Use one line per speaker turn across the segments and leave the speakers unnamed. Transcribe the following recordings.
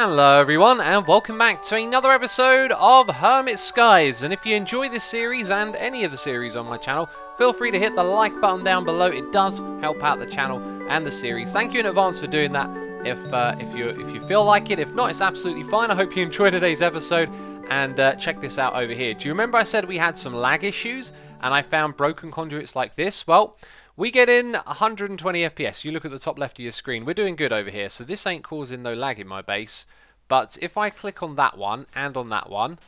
Hello everyone and welcome back to another episode of Hermit Skies, and if you enjoy this series and any of the series on my channel, feel free to hit the like button down below. It does help out the channel and the series. Thank you in advance for doing that if you feel like it. If not, it's absolutely fine. I hope you enjoyed today's episode, and check this out over here. Do you remember I said we had some lag issues and I found broken conduits like this? Well, we get in 120 FPS. You look at the top left of your screen. We're doing good over here, so this ain't causing no lag in my base. But if I click on that one and on that one,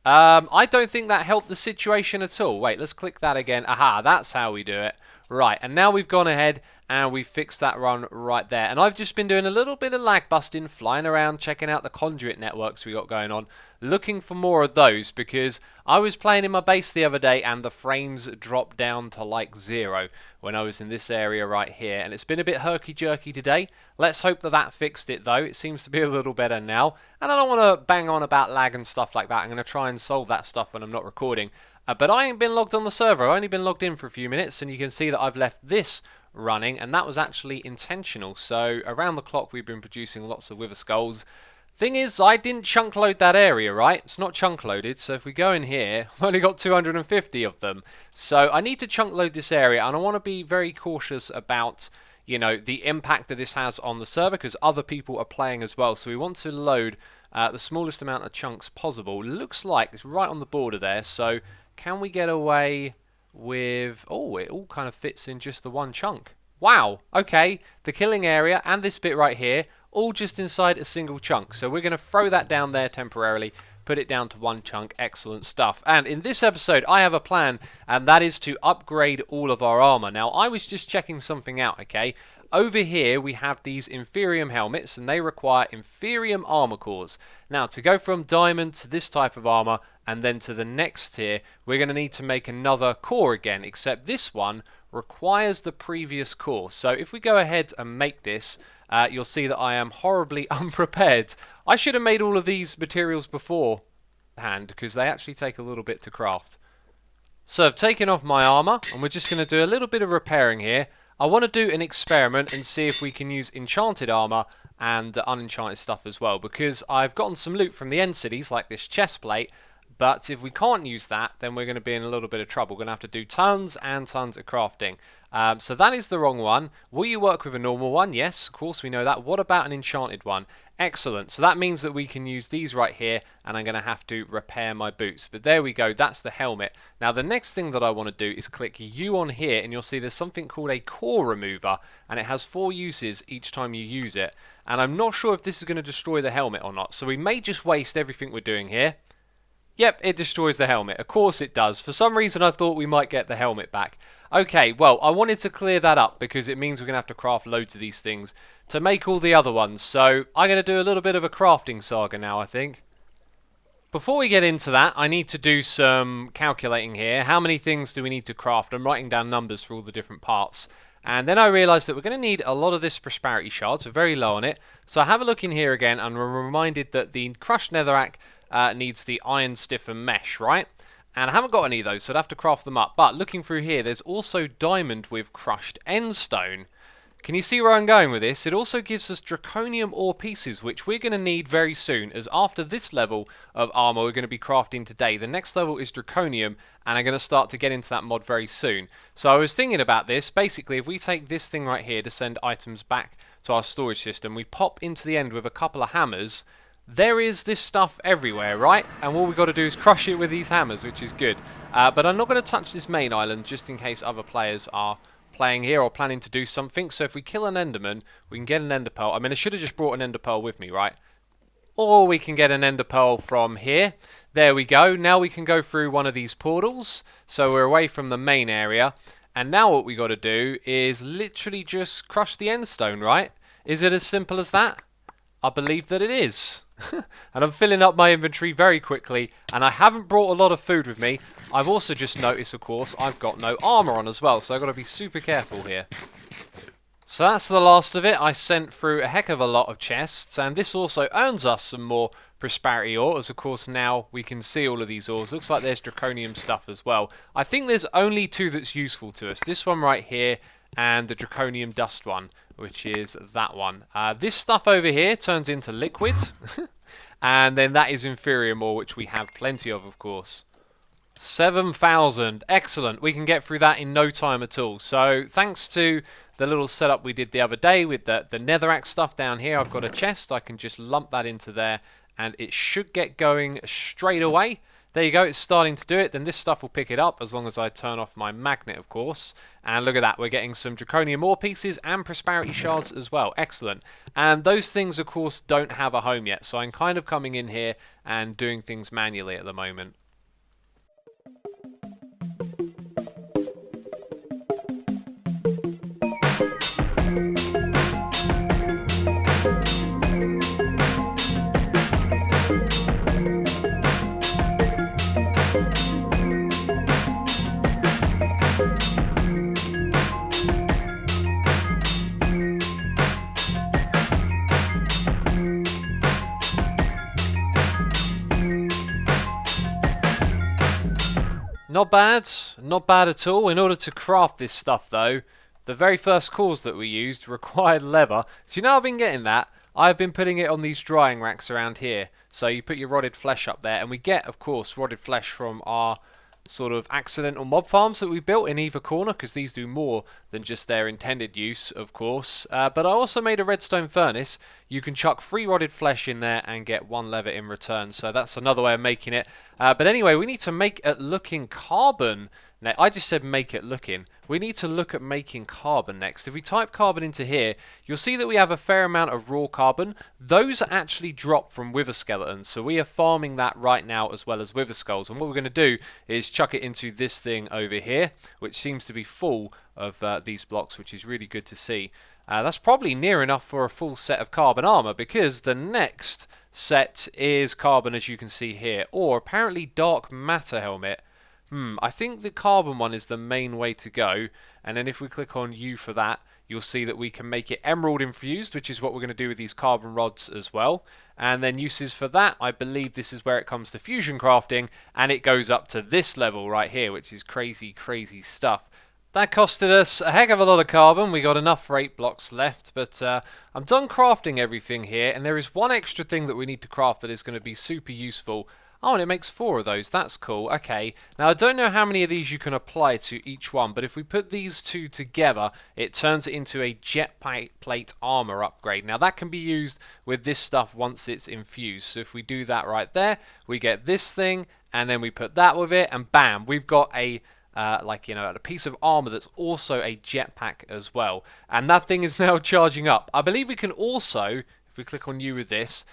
I don't think that helped the situation at all. Wait, let's click that again. Aha, that's how we do it. Right, and now we've gone ahead and we fixed that run right there. And I've just been doing a little bit of lag busting, flying around, checking out the conduit networks we got going on, looking for more of those, because I was playing in my base the other day and the frames dropped down to like 0 when I was in this area right here, and it's been a bit herky-jerky today. Let's hope that that fixed it though. It seems to be a little better now, and I don't want to bang on about lag and stuff like that. I'm going to try and solve that stuff when I'm not recording. But I ain't been logged on the server. I've only been logged in for a few minutes, and you can see that I've left this running, and that was actually intentional. So around the clock we've been producing lots of wither skulls. Thing is, I didn't chunk load that area, right? It's not chunk loaded, so if we go in here, I've only got 250 of them. So I need to chunk load this area, and I want to be very cautious about, you know, the impact that this has on the server, because other people are playing as well. So we want to load the smallest amount of chunks possible. Looks like it's right on the border there, so can we get away with... Oh, it all kind of fits in just the one chunk. Wow, okay, the killing area and this bit right here, all just inside a single chunk. So we're going to throw that down there temporarily, put it down to one chunk. Excellent stuff. And in this episode, I have a plan, and that is to upgrade all of our armor. Now, I was just checking something out, okay? Over here, we have these Inferior Helmets, and they require Inferior Armor cores. Now, to go from diamond to this type of armor, and then to the next tier, we're going to need to make another core again, except this one requires the previous core. So if we go ahead and make this, you'll see that I am horribly unprepared. I should have made all of these materials beforehand, because they actually take a little bit to craft. So I've taken off my armor, and we're just going to do a little bit of repairing here. I want to do an experiment and see if we can use enchanted armor and unenchanted stuff as well, because I've gotten some loot from the end cities, like this chest plate. But if we can't use that, then we're going to be in a little bit of trouble. We're going to have to do tons and tons of crafting. So that is the wrong one. Will you work with a normal one? Yes, of course we know that. What about an enchanted one? Excellent. So that means that we can use these right here, and I'm going to have to repair my boots. But there we go. That's the helmet. Now the next thing that I want to do is click U on here, and you'll see there's something called a core remover, and it has 4 uses each time you use it. And I'm not sure if this is going to destroy the helmet or not. So we may just waste everything we're doing here. Yep, it destroys the helmet. Of course it does. For some reason I thought we might get the helmet back. Okay, well, I wanted to clear that up because it means we're going to have to craft loads of these things to make all the other ones. So I'm going to do a little bit of a crafting saga now, I think. Before we get into that, I need to do some calculating here. How many things do we need to craft? I'm writing down numbers for all the different parts. And then I realised that we're going to need a lot of this prosperity shards. We're very low on it. So I have a look in here again, and we're reminded that the crushed netherrack needs the iron stiffen mesh, right? And I haven't got any of those, so I'd have to craft them up. But looking through here, there's also diamond with crushed endstone. Can you see where I'm going with this? It also gives us draconium ore pieces, which we're going to need very soon, as after this level of armor we're going to be crafting today, the next level is draconium, and I'm going to start to get into that mod very soon. So I was thinking about this. Basically, if we take this thing right here to send items back to our storage system, we pop into the end with a couple of hammers. There is this stuff everywhere, right? And all we've got to do is crush it with these hammers, which is good. But I'm not going to touch this main island, just in case other players are playing here or planning to do something. So if we kill an enderman, we can get an ender pearl. I mean, I should have just brought an ender pearl with me, right? Or we can get an ender pearl from here. There we go. Now we can go through one of these portals. So we're away from the main area. And now what we got to do is literally just crush the endstone, right? Is it as simple as that? I believe that it is. And I'm filling up my inventory very quickly, and I haven't brought a lot of food with me. I've also just noticed, of course, I've got no armor on as well, so I've got to be super careful here. So that's the last of it. I sent through a heck of a lot of chests, and this also earns us some more prosperity ore, as of course now we can see all of these ores. Looks like there's draconium stuff as well. I think there's only 2 that's useful to us. This one right here, and the Draconian Dust one, which is that one. This stuff over here turns into liquid, and then that is Inferior Armor, which we have plenty of course. 7,000. Excellent. We can get through that in no time at all. So thanks to the little setup we did the other day with the netherrack stuff down here, I've got a chest. I can just lump that into there, and it should get going straight away. There you go, it's starting to do it. Then this stuff will pick it up as long as I turn off my magnet, of course. And look at that, we're getting some Draconian Ore pieces and Prosperity Shards as well. Excellent. And those things, of course, don't have a home yet. So I'm kind of coming in here and doing things manually at the moment. Not bad at all. In order to craft this stuff though, the very first cores that we used required leather. Do you know I've been getting that? I've been putting it on these drying racks around here. So you put your rotted flesh up there, and we get, of course, rotted flesh from our sort of accidental mob farms that we built in either corner, because these do more than just their intended use, of course. But I also made a redstone furnace. You can chuck 3 rotted flesh in there and get 1 leather in return, so that's another way of making it. But anyway, we need to make it looking carbon. Now, I just said make it looking. We need to look at making carbon next. If we type carbon into here, you'll see that we have a fair amount of raw carbon. Those are actually dropped from wither skeletons, so we are farming that right now as well as wither skulls. And what we're going to do is chuck it into this thing over here, which seems to be full of these blocks, which is really good to see. That's probably near enough for a full set of carbon armor, because the next set is carbon, as you can see here, or apparently dark matter helmet. I think the carbon one is the main way to go, and then if we click on U for that, you'll see that we can make it emerald infused, which is what we're going to do with these carbon rods as well. And then uses for that, I believe this is where it comes to fusion crafting, and it goes up to this level right here, which is crazy, crazy stuff. That costed us a heck of a lot of carbon. We got enough for 8 blocks left, but I'm done crafting everything here, and there is one extra thing that we need to craft that is going to be super useful. Oh, and it makes 4 of those. That's cool. Okay. Now, I don't know how many of these you can apply to each one, but if we put these 2 together, it turns it into a jet plate armor upgrade. Now, that can be used with this stuff once it's infused. So if we do that right there, we get this thing, and then we put that with it, and bam, we've got a a piece of armor that's also a jetpack as well. And that thing is now charging up. I believe we can also, if we click on U with this,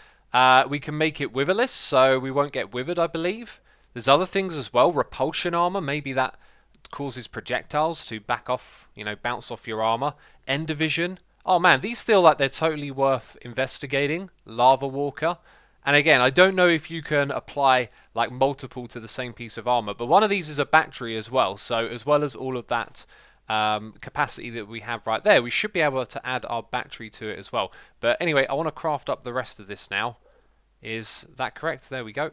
we can make it witherless, so we won't get withered, I believe. There's other things as well. Repulsion armor, maybe that causes projectiles to back off, bounce off your armor. End division. Oh man, these feel like they're totally worth investigating. Lava walker. And again, I don't know if you can apply like multiple to the same piece of armor, but one of these is a battery as well. So as well as all of that capacity that we have right there, we should be able to add our battery to it as well. But anyway, I want to craft up the rest of this now. Is that correct? There we go.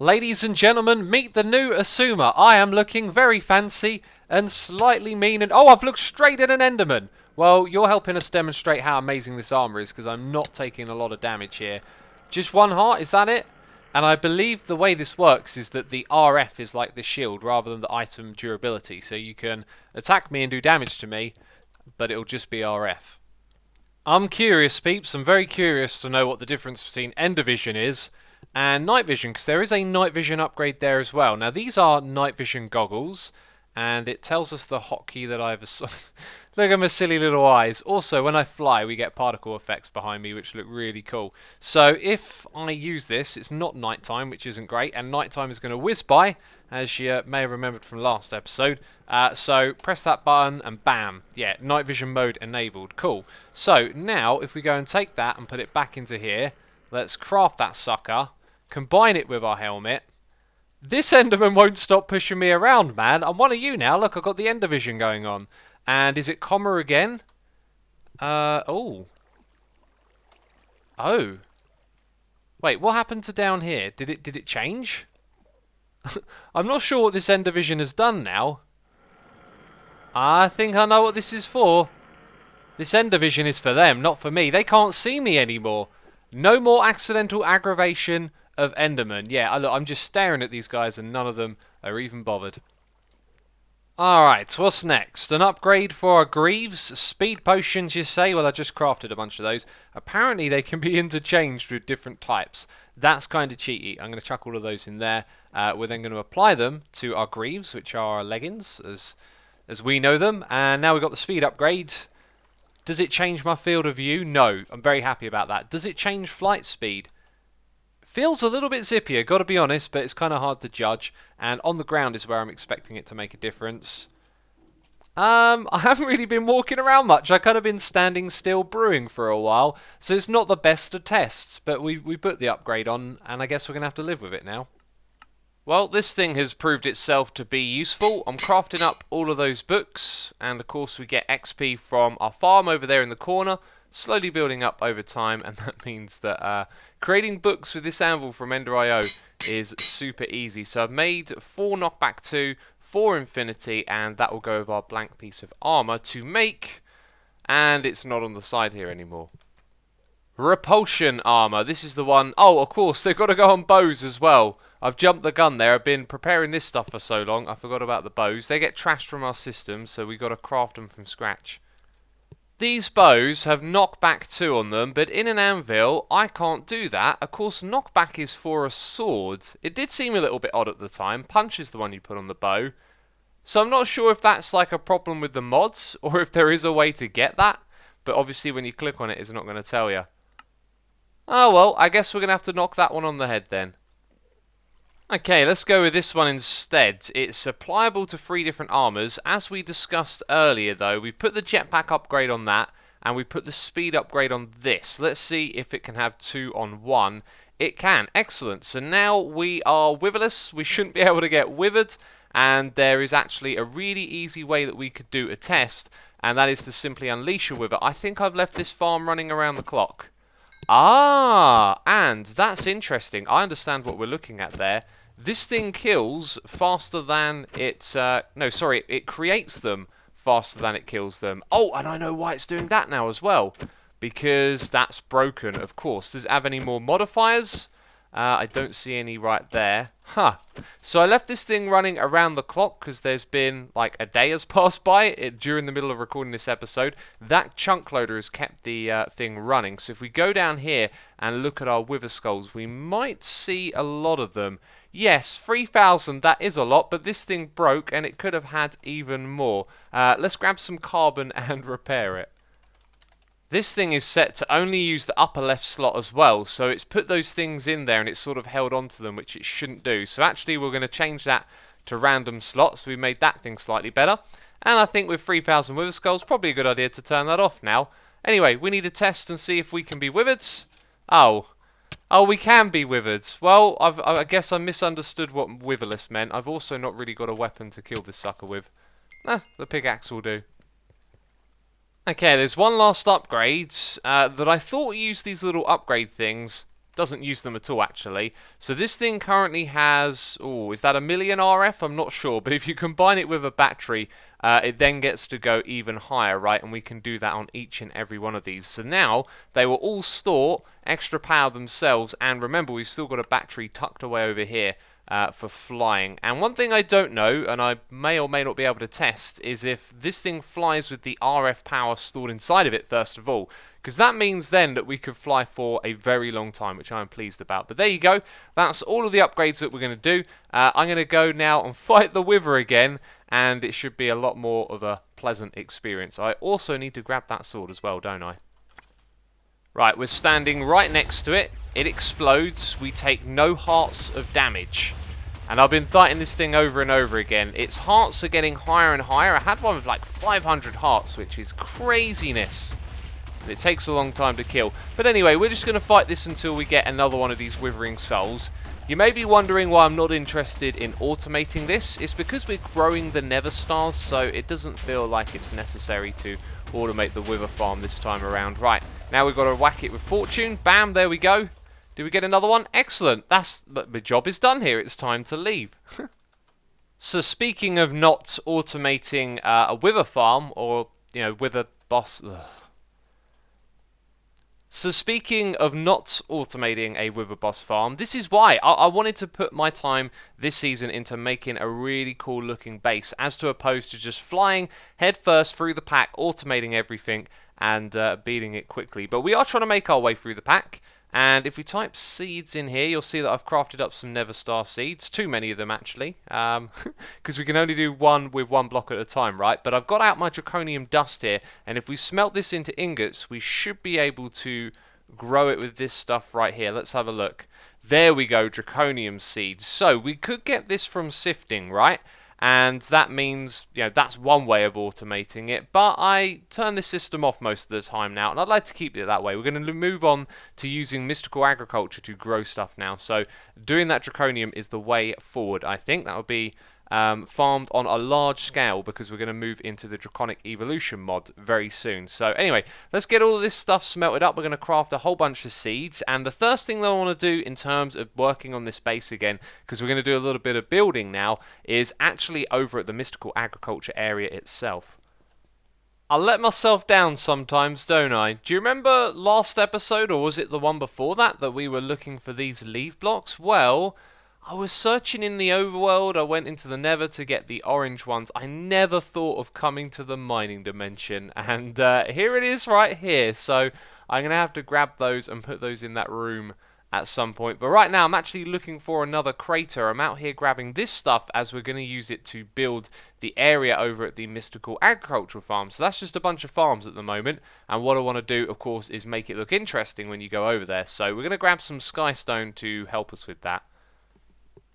Ladies and gentlemen, meet the new Asuma. I am looking very fancy and slightly mean, and oh, I've looked straight at an Enderman. Well, you're helping us demonstrate how amazing this armor is, because I'm not taking a lot of damage here. Just 1 heart, is that it? And I believe the way this works is that the RF is like the shield rather than the item durability. So you can attack me and do damage to me, but it'll just be RF. I'm curious, peeps. I'm very curious to know what the difference between Ender Vision is and Night Vision, because there is a Night Vision upgrade there as well. Now, these are Night Vision goggles, and it tells us the hotkey that I've... Look at my silly little eyes. Also, when I fly, we get particle effects behind me, which look really cool. So if I use this, it's not nighttime, which isn't great, and nighttime is going to whiz by, as you may have remembered from last episode. So press that button, and bam. Yeah, night vision mode enabled. Cool. So now, if we go and take that and put it back into here, let's craft that sucker, combine it with our helmet. This Enderman won't stop pushing me around, man. I'm one of you now. Look, I've got the Ender Vision going on. And is it comma again? Oh. Oh. Wait, what happened to down here? Did it change? I'm not sure what this Ender Vision has done now. I think I know what this is for. This Ender Vision is for them, not for me. They can't see me anymore. No more accidental aggravation of Enderman. Yeah, look, I'm just staring at these guys and none of them are even bothered. Alright, what's next? An upgrade for our Greaves? Speed potions, you say? Well, I just crafted a bunch of those. Apparently, they can be interchanged with different types. That's kind of cheaty. I'm going to chuck all of those in there. We're then going to apply them to our Greaves, which are our leggings, as we know them. And now we've got the speed upgrade. Does it change my field of view? No. I'm very happy about that. Does it change flight speed? Feels a little bit zippier, got to be honest, but it's kind of hard to judge. And on the ground is where I'm expecting it to make a difference. I haven't really been walking around much. I've kind of been standing still brewing for a while. So it's not the best of tests, but we put the upgrade on, and I guess we're going to have to live with it now. Well, this thing has proved itself to be useful. I'm crafting up all of those books, and of course we get XP from our farm over there in the corner, slowly building up over time, and that means that creating books with this anvil from Ender.io is super easy. So I've made 4 knockback 2, 4 infinity, and that will go with our blank piece of armor to make, and it's not on the side here anymore. Repulsion Armor, this is the one. Oh, of course, they've got to go on bows as well. I've jumped the gun there. I've been preparing this stuff for so long, I forgot about the bows. They get trashed from our system, so we've got to craft them from scratch. These bows have knockback 2 on them, but in an anvil, I can't do that. Of course, knockback is for a sword. It did seem a little bit odd at the time. Punch is the one you put on the bow. So I'm not sure if that's like a problem with the mods, or if there is a way to get that. But obviously when you click on it, it's not going to tell you. Oh well, I guess we're going to have to knock that one on the head then. Okay, let's go with this one instead. It's applicable to 3 different armors. As we discussed earlier though, we put the jetpack upgrade on that, and we put the speed upgrade on this. Let's see if it can have 2 on 1. It can. Excellent. So now we are witherless. We shouldn't be able to get withered, and there is actually a really easy way that we could do a test, and that is to simply unleash a wither. I think I've left this farm running around the clock. Ah, and that's interesting. I understand what we're looking at there. This thing kills faster than it... no, sorry, it creates them faster than it kills them. Oh, and I know why it's doing that now as well. Because that's broken, of course. Does it have any more modifiers? I don't see any right there. Huh. So I left this thing running around the clock because there's been like a day has passed by during the middle of recording this episode. That chunk loader has kept the thing running. So if we go down here and look at our wither skulls, we might see a lot of them. Yes, 3,000, that is a lot, but this thing broke and it could have had even more. Let's grab some carbon and repair it. This thing is set to only use the upper left slot as well, so it's put those things in there and it's sort of held onto them, which it shouldn't do. So actually we're going to change that to random slots. We made that thing slightly better. And I think with 3,000 wither skulls, probably a good idea to turn that off now. Anyway, we need to test and see if we can be withered. Oh, we can be withered. Well, I guess I misunderstood what witherless meant. I've also not really got a weapon to kill this sucker with. The pickaxe will do. Okay, there's one last upgrade that I thought used these little upgrade things. Doesn't use them at all, actually. So this thing currently has... oh, is that 1,000,000 RF? I'm not sure. But if you combine it with a battery, it then gets to go even higher, right? And we can do that on each and every one of these. So now, they will all store extra power themselves. And remember, we've still got a battery tucked away over here. For flying. And one thing I don't know, and I may or may not be able to test, is if this thing flies with the RF power stored inside of it first of all, because that means then that we could fly for a very long time, which I'm pleased about. But there you go, that's all of the upgrades that we're going to do. I'm going to go now and fight the wither again, and it should be a lot more of a pleasant experience. I also need to grab that sword as well, don't I? Right, we're standing right next to it. It explodes. We take no hearts of damage. And I've been fighting this thing over and over again. Its hearts are getting higher and higher. I had one with like 500 hearts, which is craziness. It takes a long time to kill. But anyway, we're just going to fight this until we get another one of these withering souls. You may be wondering why I'm not interested in automating this. It's because we're growing the nether stars, so it doesn't feel like it's necessary to automate the wither farm this time around. Right, now we've got to whack it with fortune. Bam, there we go. Did we get another one? Excellent. The job is done here. It's time to leave. So speaking of not automating a wither farm, or, wither boss... Ugh. So speaking of not automating a wither boss farm, this is why I wanted to put my time this season into making a really cool looking base, as to opposed to just flying headfirst through the pack, automating everything and beating it quickly. But we are trying to make our way through the pack. And if we type seeds in here, you'll see that I've crafted up some Nether Star seeds. Too many of them, actually. Because we can only do one with one block at a time, right? But I've got out my Draconium dust here. And if we smelt this into ingots, we should be able to grow it with this stuff right here. Let's have a look. There we go, Draconium Seeds. So we could get this from sifting, right? And that means, that's one way of automating it. But I turn this system off most of the time now, and I'd like to keep it that way. We're going to move on to using mystical agriculture to grow stuff now. So doing that Draconium is the way forward, I think. That would be farmed on a large scale, because we're going to move into the Draconic Evolution mod very soon. So anyway, let's get all of this stuff smelted up. We're going to craft a whole bunch of seeds, and the first thing that I want to do in terms of working on this base again, because we're going to do a little bit of building now, is actually over at the mystical agriculture area itself. I let myself down sometimes, don't I? Do you remember last episode, or was it the one before that, that we were looking for these leaf blocks? Well, I was searching in the overworld. I went into the Nether to get the orange ones. I never thought of coming to the mining dimension, and here it is right here. So I'm going to have to grab those and put those in that room at some point. But right now I'm actually looking for another crater. I'm out here grabbing this stuff, as we're going to use it to build the area over at the mystical agricultural farm. So that's just a bunch of farms at the moment, and what I want to do, of course, is make it look interesting when you go over there. So we're going to grab some skystone to help us with that.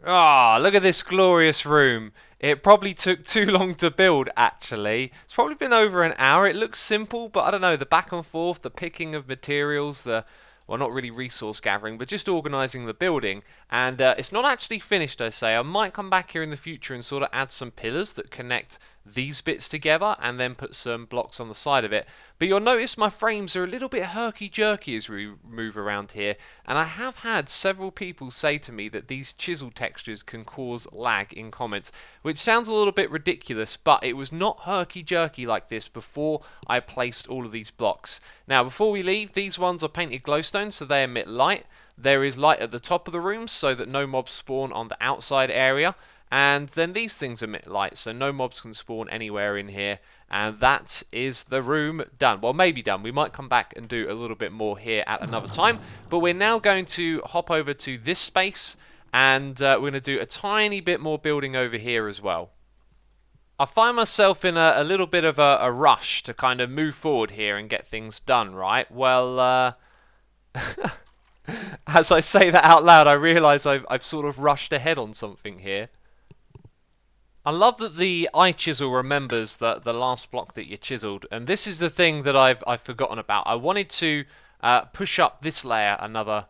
Ah, look at this glorious room. It probably took too long to build, actually. It's probably been over an hour. It looks simple, but I don't know, the back and forth, the picking of materials, well, not really resource gathering, but just organising the building. And it's not actually finished, I say. I might come back here in the future and sort of add some pillars that connect these bits together, and then put some blocks on the side of it. But you'll notice my frames are a little bit herky-jerky as we move around here, and I have had several people say to me that these chisel textures can cause lag in comments, which sounds a little bit ridiculous, but it was not herky-jerky like this before I placed all of these blocks. Now, before we leave, these ones are painted glowstone, so they emit light. There is light at the top of the room so that no mobs spawn on the outside area. And then these things emit light, so no mobs can spawn anywhere in here. And that is the room done. Well, maybe done. We might come back and do a little bit more here at another time. But we're now going to hop over to this space, and we're going to do a tiny bit more building over here as well. I find myself in a little bit of a rush to kind of move forward here and get things done, right? Well, as I say that out loud, I realise I've sort of rushed ahead on something here. I love that the iChisel remembers the last block that you chiseled, and this is the thing that I've forgotten about. I wanted to push up this layer another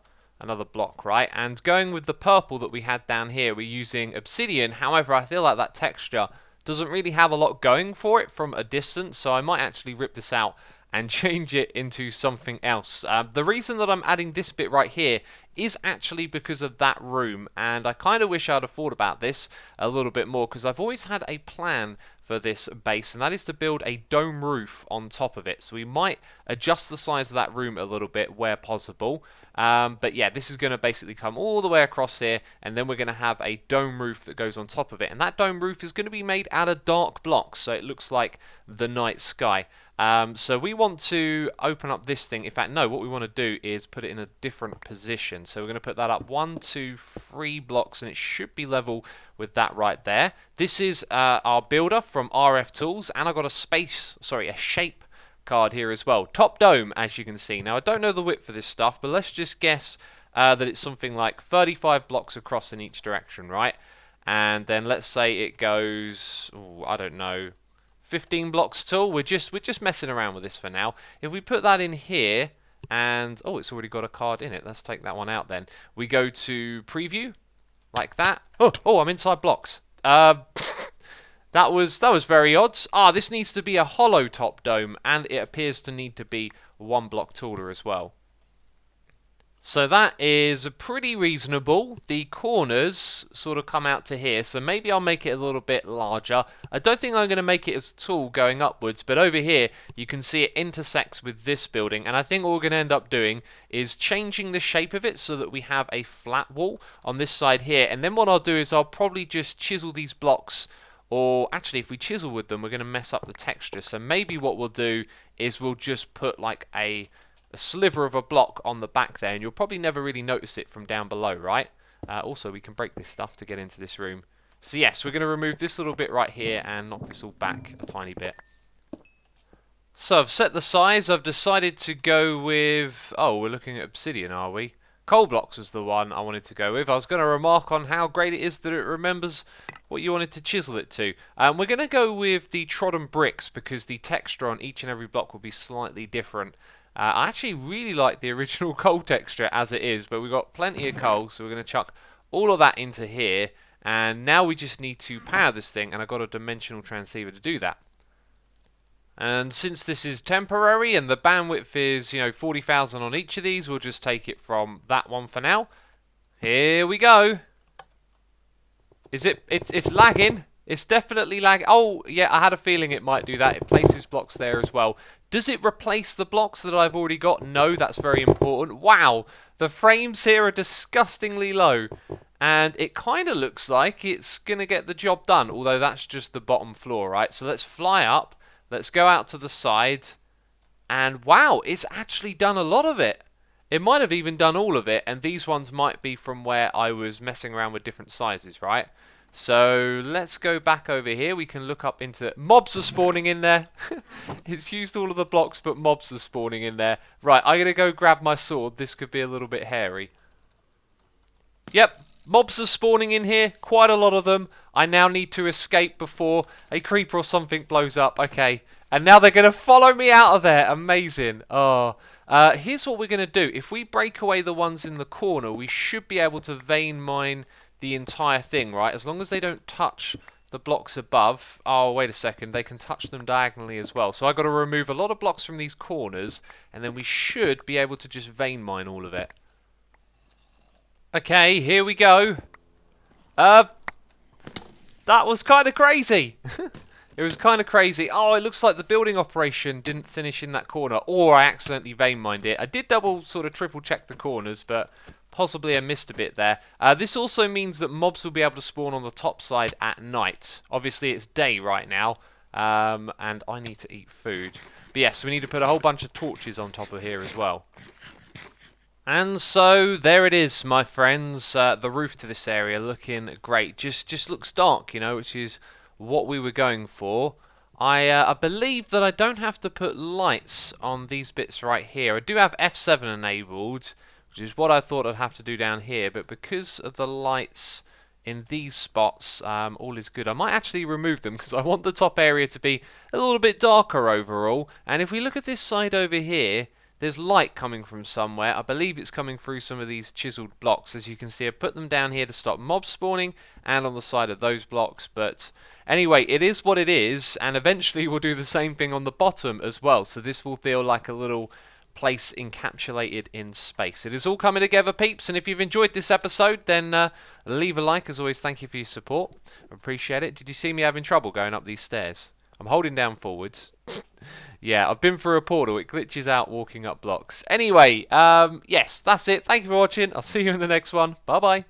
block, right? And going with the purple that we had down here, we're using obsidian. However, I feel like that texture doesn't really have a lot going for it from a distance, so I might actually rip this out and change it into something else. The reason that I'm adding this bit right here is actually because of that room, and I kind of wish I'd have thought about this a little bit more, because I've always had a plan for this base, and that is to build a dome roof on top of it. So we might adjust the size of that room a little bit where possible. But yeah, this is going to basically come all the way across here, and then we're going to have a dome roof that goes on top of it. And that dome roof is going to be made out of dark blocks, so it looks like the night sky. So we want to open up this thing. In fact, no, what we want to do is put it in a different position. So we're going to put that up 1, 2, 3 blocks, and it should be level with that right there. This is our builder from RF Tools, and I've got a shape card here as well. Top dome, as you can see. Now, I don't know the width for this stuff, but let's just guess that it's something like 35 blocks across in each direction, right? And then let's say it goes, I don't know, 15 blocks tall. We're just messing around with this for now. If we put that in here, and it's already got a card in it. Let's take that one out then. We go to preview, like that. Oh, I'm inside blocks. That was very odd. This needs to be a hollow top dome, and it appears to need to be 1 block taller as well. So that is pretty reasonable. The corners sort of come out to here, so maybe I'll make it a little bit larger. I don't think I'm going to make it as tall going upwards, but over here you can see it intersects with this building, and I think what we're going to end up doing is changing the shape of it so that we have a flat wall on this side here, and then what I'll do is I'll probably just chisel these blocks, or actually if we chisel with them we're going to mess up the texture, so maybe what we'll do is we'll just put like a sliver of a block on the back there, and you'll probably never really notice it from down below, right? Also, we can break this stuff to get into this room. So yes, we're going to remove this little bit right here and knock this all back a tiny bit. So I've set the size. I've decided to go with... Oh, we're looking at obsidian, are we? Coal blocks was the one I wanted to go with. I was going to remark on how great it is that it remembers what you wanted to chisel it to. We're going to go with the trodden bricks because the texture on each and every block will be slightly different. I actually really like the original coal texture as it is, but we've got plenty of coal, so we're going to chuck all of that into here, and now we just need to power this thing, and I've got a dimensional transceiver to do that. And since this is temporary and the bandwidth is, 40,000 on each of these, we'll just take it from that one for now. Here we go. It's lagging. It's definitely lagging. Oh, yeah, I had a feeling it might do that. It places blocks there as well. Does it replace the blocks that I've already got? No, that's very important. Wow, the frames here are disgustingly low. And it kind of looks like it's going to get the job done, although that's just the bottom floor, right? So let's fly up. Let's go out to the side. And wow, it's actually done a lot of it. It might have even done all of it, and these ones might be from where I was messing around with different sizes, right? So let's go back over here. We can look up into... Mobs are spawning in there. It's used all of the blocks, but mobs are spawning in there. Right, I'm going to go grab my sword. This could be a little bit hairy. Yep, mobs are spawning in here. Quite a lot of them. I now need to escape before a creeper or something blows up. Okay, and now they're going to follow me out of there. Amazing. Oh, here's what we're going to do. If we break away the ones in the corner, we should be able to vein mine the entire thing, right? As long as they don't touch the blocks above. Oh, wait a second. They can touch them diagonally as well. So I've got to remove a lot of blocks from these corners, and then we should be able to just vein mine all of it. Okay, here we go. That was kind of crazy. It was kind of crazy. Oh, it looks like the building operation didn't finish in that corner, or I accidentally vein mined it. I did triple check the corners, but possibly I missed a bit there. This also means that mobs will be able to spawn on the top side at night. Obviously, it's day right now, and I need to eat food. But yes, we need to put a whole bunch of torches on top of here as well. And so there it is, my friends. The roof to this area looking great. Just looks dark, which is what we were going for. I believe that I don't have to put lights on these bits right here. I do have F7 enabled, which is what I thought I'd have to do down here, but because of the lights in these spots, all is good. I might actually remove them because I want the top area to be a little bit darker overall. And if we look at this side over here, there's light coming from somewhere. I believe it's coming through some of these chiseled blocks. As you can see, I put them down here to stop mob spawning and on the side of those blocks. But anyway, it is what it is, and eventually we'll do the same thing on the bottom as well. So this will feel like a little place encapsulated in space. It is all coming together, peeps, and if you've enjoyed this episode, then leave a like. As always, thank you for your support. I appreciate it. Did you see me having trouble going up these stairs? I'm holding down forwards. Yeah, I've been through a portal. It glitches out walking up blocks. Anyway, yes, that's it. Thank you for watching. I'll see you in the next one. Bye-bye.